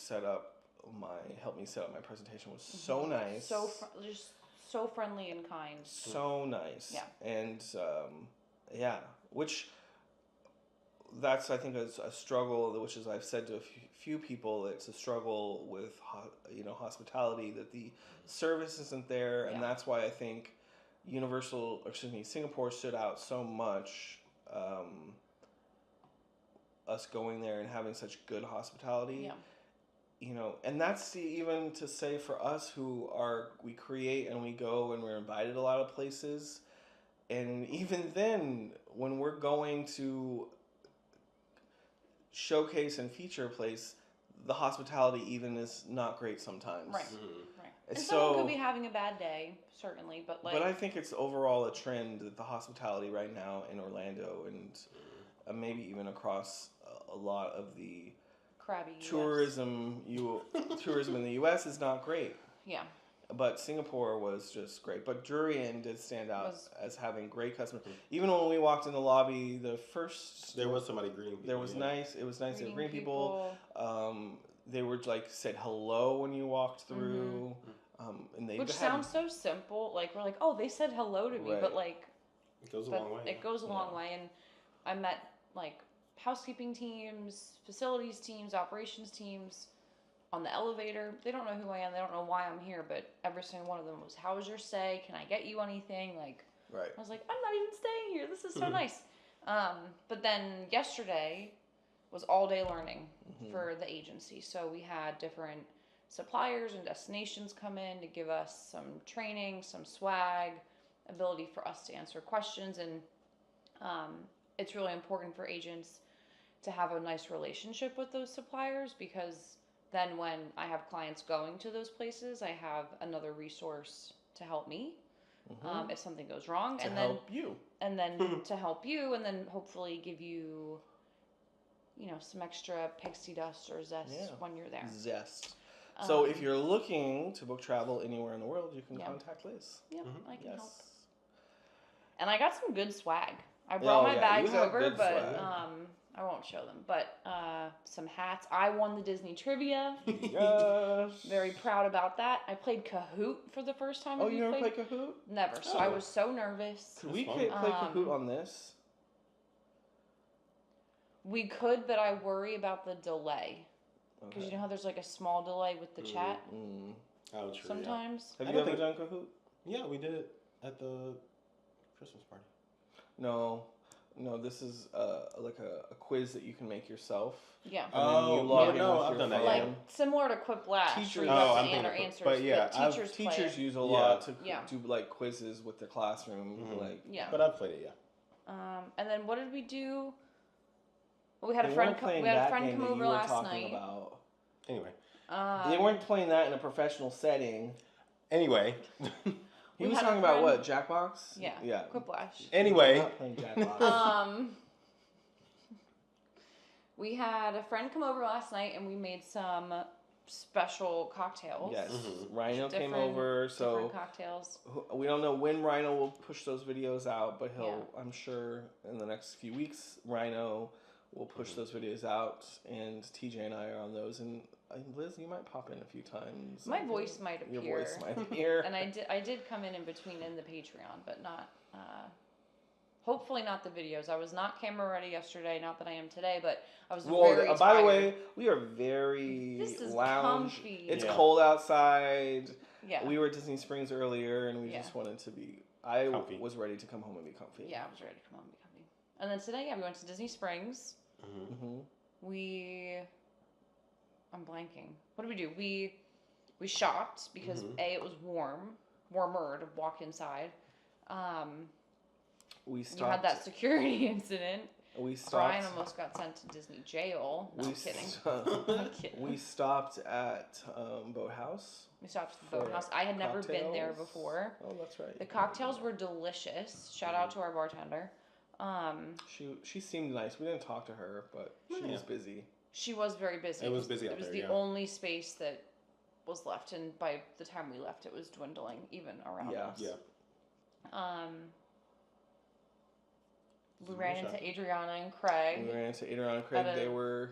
helped me set up my presentation was so nice. Just so friendly and kind. So nice. Yeah. And which that's, I think, a struggle, which is I've said to a few people, it's a struggle with hospitality, that the service isn't there, and that's why I think Singapore stood out so much. Us going there and having such good hospitality. Yeah. And that's even to say for us we create and we go and we're invited a lot of places, and even then when we're going to showcase and feature a place, the hospitality even is not great sometimes. Right. And someone could be having a bad day, certainly, but I think it's overall a trend that the hospitality right now in Orlando and maybe even across a lot of the crabby tourism in the U.S. is not great. Yeah. But Singapore was just great. But Durian did stand out as having great customers. Even when we walked in the lobby, there was somebody greeting people. There was nice. It was nice. They were greeting people. They were said hello when you walked through. And which sounds so simple. We're like, oh, they said hello to me, but it goes a long way. It goes a long way, and I met housekeeping teams, facilities teams, operations teams. On the elevator, they don't know who I am. They don't know why I'm here, but every single one of them was, "How was your stay? Can I get you anything?" Right. I was like, "I'm not even staying here. This is so nice." But then yesterday, was all day learning for the agency. So we had different suppliers and destinations come in to give us some training, some swag, ability for us to answer questions. And it's really important for agents to have a nice relationship with those suppliers, because then when I have clients going to those places, I have another resource to help me if something goes wrong. To help you. And then to help you, and then hopefully give you, some extra pixie dust or zest when you're there. Zest. So if you're looking to book travel anywhere in the world, you can contact Liz. Yep, I can help. And I got some good swag. I brought my you bags have over, good but swag. I won't show them. But some hats. I won the Disney trivia. Yes. Very proud about that. I played Kahoot for the first time. Oh, you never played Kahoot? Never. So I was so nervous. Could we play Kahoot on this? We could, but I worry about the delay. Because Okay. you know how there's like a small delay with the chat Oh, true. sometimes? Have you ever done Kahoot? Yeah, we did it at the Christmas party. No, this is like a quiz that you can make yourself. Yeah. And then you log in with I've your done that. phone. Like similar to Quiplash. Teachers- where you have Oh, to I'm thinking of answers, but yeah, teachers play Teachers it. use a lot to Yeah. do like quizzes with their classroom. Like Yeah. But I've played it, And then what did we do? Well, we had a they friend. weren't playing We had a that friend game come that over you were last talking night. about. Anyway. They weren't playing that in a professional setting. Anyway. He We was had a talking about friend- what? Jackbox? Yeah. Yeah. Quiplash. Anyway. Not playing Jackbox. We had a friend come over last night, and we made some special cocktails. Yes. Rhino came Different- over, so different cocktails. we don't know when Rhino will push those videos out, but Yeah. I'm sure in the next few weeks, Rhino will push those videos out, and TJ and I are on those. And Liz, you might pop in a few times. My voice might appear. Your voice might appear. And I did come in between in the Patreon, but not. Hopefully not the videos. I was not camera ready yesterday. Not that I am today, but I was very tired. By the way, we are very This is lounge. comfy. It's Yeah. cold outside. Yeah. We were at Disney Springs earlier, and we just wanted to be. I Comfy. was ready to come home and be comfy. Yeah, I was ready to come home and be comfy. And then today, we went to Disney Springs. Mm-hmm. I'm blanking. What did we do? We shopped because it was warmer to walk inside. We stopped. You had that security incident. We stopped. Brian almost got sent to Disney jail. No, I'm kidding. I'm kidding. We stopped at Boathouse. We stopped at the for Boathouse. I had never been there cocktails. before. Oh, that's right. The cocktails were delicious. Shout out to our bartender. She seemed nice. We didn't talk to her, but she was busy. She was very busy. It was busy out It was there, the yeah. only space that was left, and by the time we left, it was dwindling even around us. Yeah. We ran into Adriana and Craig. We ran into Adriana and Craig. At a- They were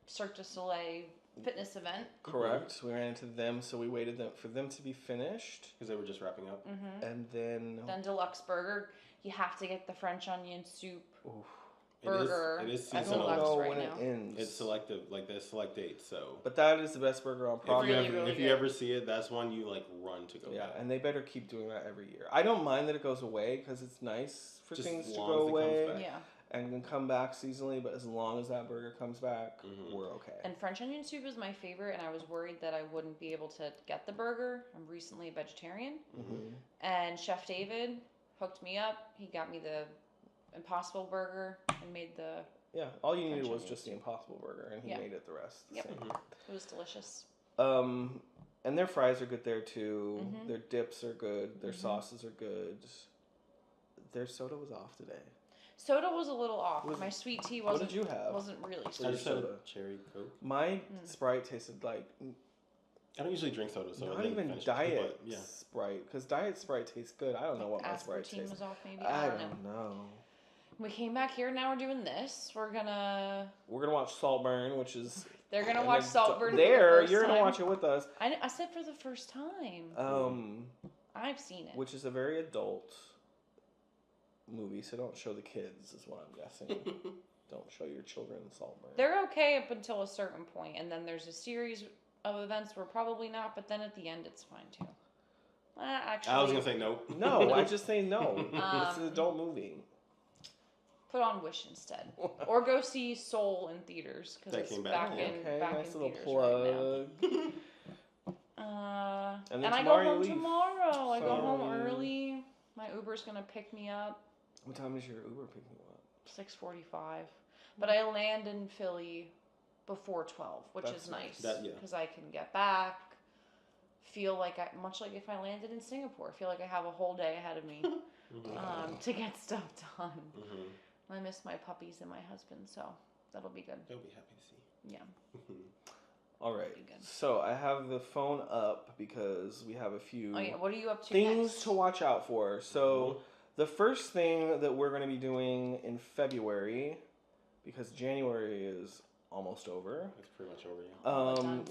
Cirque du Soleil fitness event. correct. We ran into them, so we waited for them to be finished, Because they were just wrapping up. and then Deluxe burger. You have to get the French onion soup It is burger. it is at I don't seasonal. Deluxe know right when now. it ends. It's selective, like the select date. So But that is the best burger on if, property. you, really, ever, really if you good. ever see it, that's one you like run to go Yeah, back. and they better keep doing that every year. I don't mind that it goes away because it's nice for Just things as to long go as it comes away back. Yeah. and can come back seasonally. But as long as that burger comes back, we're okay. And French onion soup is my favorite, and I was worried that I wouldn't be able to get the burger. I'm recently a vegetarian. And Chef David hooked me up. He got me the Impossible Burger and made the... Yeah, all you needed French was onion just the Impossible Burger, and he Yeah. made it the rest. The Yep. same. It was delicious. And their fries are good there too. Mm-hmm. Their dips are good. Their sauces are good. Their soda was off today. Soda was a little off. My sweet tea What wasn't. did you have? Wasn't really I sweet. just had a soda. cherry Coke. My Sprite tasted like I don't usually drink soda, so I not didn't even finish it, Diet but yeah. Sprite, because Diet Sprite tastes good. I don't know what my Sprite Aspartame tastes. was off, maybe. I don't know. don't know. We came back here. Now we're doing this. We're gonna. We're gonna watch Saltburn, which is They're gonna and watch then Saltburn. For There, the first you're time. gonna watch it with us. I said for the first time. I've seen it. Which is a very adult movie, so don't show the kids, is what I'm guessing. Don't show your children Saltburn. They're okay up until a certain point, and then there's a series of events where probably not, but then at the end it's fine too. Actually, I was gonna say nope. No, I just say no. It's an adult movie. put on Wish instead, or go see Soul in theaters because it's back in nice little theaters plug. right now. And I tomorrow go home you leave. tomorrow. I go home So- early. My Uber's gonna pick me up. What time is your Uber picking you up? 6:45, but I land in Philly before 12, which That's is nice That- yeah. because I can get back. Feel like much like if I landed in Singapore, feel like I have a whole day ahead of me to get stuff done. I miss my puppies and my husband, so that'll be good. They'll be happy to see. Yeah. All right. So I have the phone up because we have a few What are you up to things next? to watch out for. So the first thing that we're going to be doing in February, because January is almost over. It's pretty much over, yeah.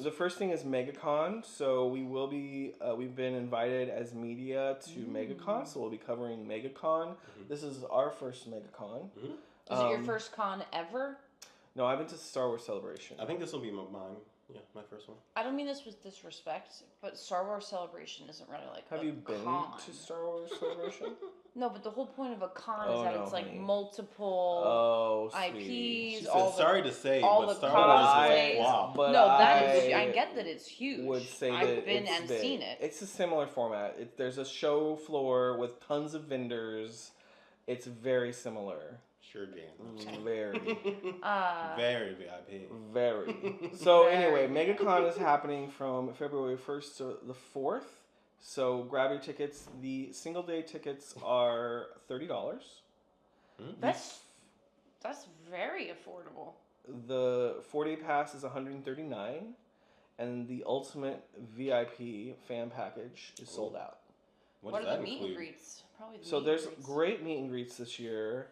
The first thing is MegaCon. So we will be, we've been invited as media to MegaCon. So we'll be covering MegaCon. This is our first MegaCon. Is it your first con ever? No, I've been to Star Wars Celebration. I think this will be mine. Yeah, my first one. I don't mean this with disrespect, but Star Wars Celebration isn't really like Have a you been con. to Star Wars Celebration? No, but the whole point of a con is that it's like honey. multiple sweet. IPs. She all said, sorry to say, all but the Star Wars is a cosplays. flop. But no, I get that it's huge. Would say I've that been it's and big. seen it. It's a similar format. There's a show floor with tons of vendors. It's very similar. Sure, Dan. Very. Very VIP. Very. So anyway, MegaCon is happening from February 1st to the 4th. So grab your tickets. The single day tickets are $30. That's very affordable. The 4-day pass is $139, and the ultimate VIP fan package is sold out. What are the meet and greets? Probably the So meet there's and greets. great meet and greets this year.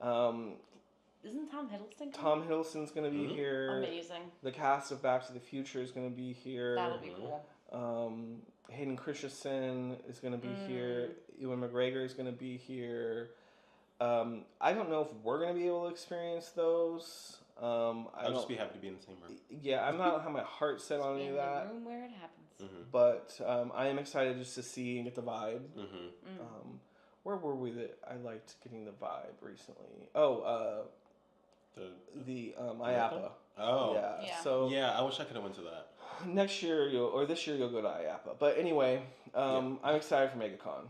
Isn't Tom Hiddleston coming? Tom Hiddleston's going to be here. Amazing. The cast of Back to the Future is going to be here. That'll be cool. Hayden Christensen is going to be here. Ewan McGregor is going to be here. I don't know if we're going to be able to experience those. I'll just be happy to be in the same room. Yeah, I'm not have my heart set on any of that. In the room where it happens. But I am excited just to see and get the vibe. Where were we that I liked getting the vibe recently? Oh, the IAPA. Oh. Yeah. So yeah, I wish I could have went to that. Next year this year you'll go to IAPA. But anyway, I'm excited for MegaCon.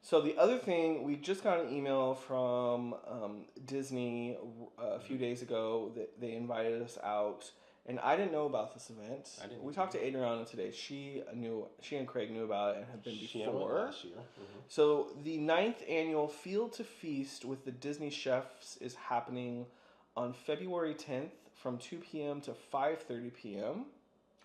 So the other thing, we just got an email from Disney a few days ago that they invited us out, and I didn't know about this event. We talked to Adriana today. She and Craig knew about it and had been before. Last year. So the 9th annual Field to Feast with the Disney chefs is happening on February 10th from 2 p.m. to 5:30 p.m.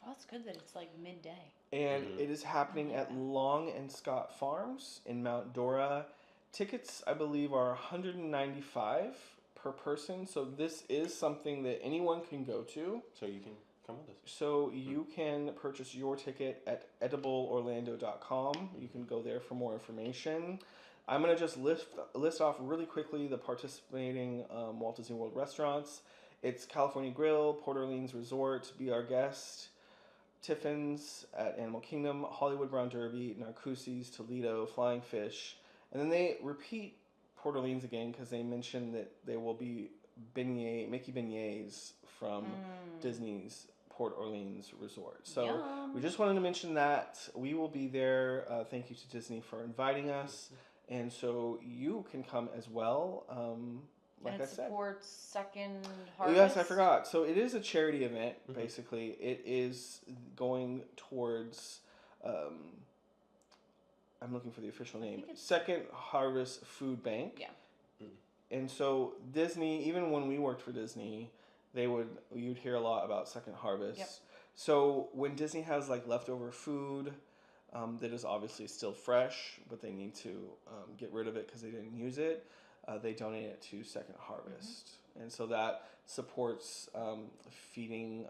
Oh, that's good that it's like midday. And it is happening at Long and Scott Farms in Mount Dora. Tickets, I believe, are $195 per person. So this is something that anyone can go to. So you can come with us. So you can purchase your ticket at edibleorlando.com. You can go there for more information. I'm going to just list off really quickly the participating Walt Disney World restaurants. It's California Grill, Port Orleans Resort, Be Our Guest, Tiffin's at Animal Kingdom, Hollywood Brown Derby, Narcoossee's, Toledo, Flying Fish. And then they repeat Port Orleans again because they mentioned that there will be Mickey beignets from Disney's Port Orleans Resort. So we just wanted to mention that. We will be there. Thank you to Disney for inviting us. And so you can come as well. Like I said, supports Second Harvest. Yes, I forgot. So it is a charity event. Basically, it is going towards. I'm looking for the official name. Second Harvest Food Bank. Yeah. And so Disney, even when we worked for Disney, you'd hear a lot about Second Harvest. Yep. So when Disney has like leftover food. That is obviously still fresh, but they need to get rid of it because they didn't use it. They donate it to Second Harvest. And so that supports feeding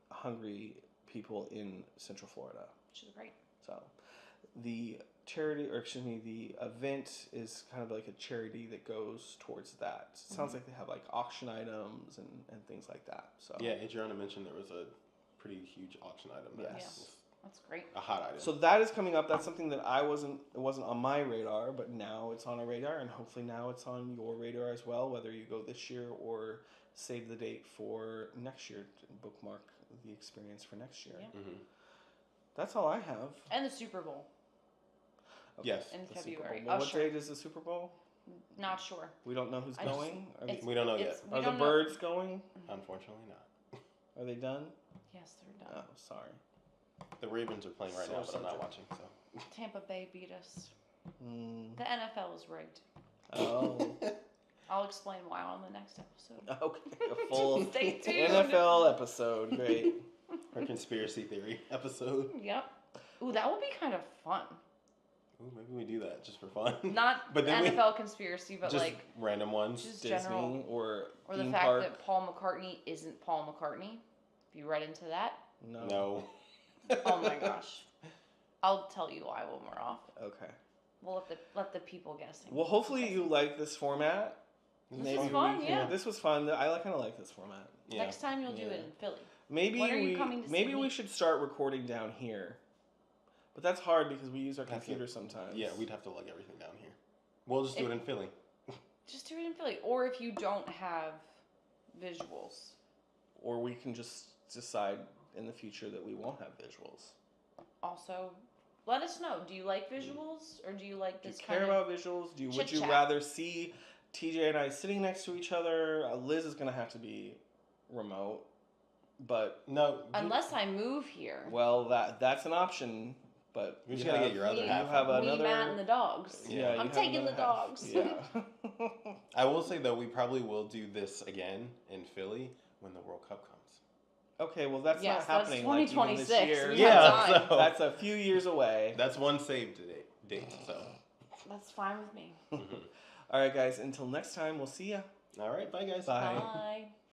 hungry people in Central Florida. Which is great. So the the event is kind of like a charity that goes towards that. It sounds like they have like auction items and things like that. So yeah, Adriana mentioned there was a pretty huge auction item. Yes. That's great. A hot item. So that is coming up. That's something that it wasn't on my radar, but now it's on our radar, and hopefully now it's on your radar as well, whether you go this year or save the date for next year to bookmark the experience for next year. Yeah. Mm-hmm. That's all I have. And the Super Bowl. Okay. Yes. In The Super February. Bowl. Well, what Usher. date is the Super Bowl? Not sure. We don't know who's I just- going. it's- We don't know yet. It's- we Are the don't know- birds going? Unfortunately, not. Are they done? Yes, they're done. Oh, sorry. The Ravens are playing right So now, but I'm not subject. watching. So. Tampa Bay beat us. Mm. The NFL is rigged. Oh. I'll explain why on the next episode. Okay. A full Stay tuned. NFL episode. Great. Our conspiracy theory episode. Yep. Ooh, that would be kind of fun. Ooh, maybe we do that just for fun. Not But then we- NFL conspiracy, but just like random ones. just Disney general. or Or the theme fact park. that Paul McCartney isn't Paul McCartney. If you read into that. No. Oh my gosh. I'll tell you why when we're off. Okay. We'll let the people guessing. Well, hopefully you like this format. This was fun, yeah. This was fun. I kind of like this format. Yeah. Next time you'll do Yeah. it in Philly. Maybe When are you coming to see maybe me? we should start recording down here. But that's hard because we use our That's computer sometimes. Yeah, we'd have to lug everything down here. We'll just do it in Philly. Just do it in Philly. Or if you don't have visuals. Or we can just decide in the future that we won't have visuals. Also, let us know. Do you like visuals or do you like Do you this care kind of about visuals? Would you chit-chat? rather see TJ and I sitting next to each other? Liz is gonna have to be remote, but No. unless I move here. well, that's an option. But We just you gotta have- get your other Me- half. You have on. Me, another. Matt, and the dogs. Yeah, you I'm have taking the another half. dogs. Yeah. I will say though, we probably will do this again in Philly when the World Cup comes. Okay, well that's Yes, not that's happening. Like, even 2026. this year. We have Yeah, time. so That's a few years away. that's one saved date. So. That's fine with me. All right, guys. Until next time, we'll see ya. All right, bye guys. Bye. Bye.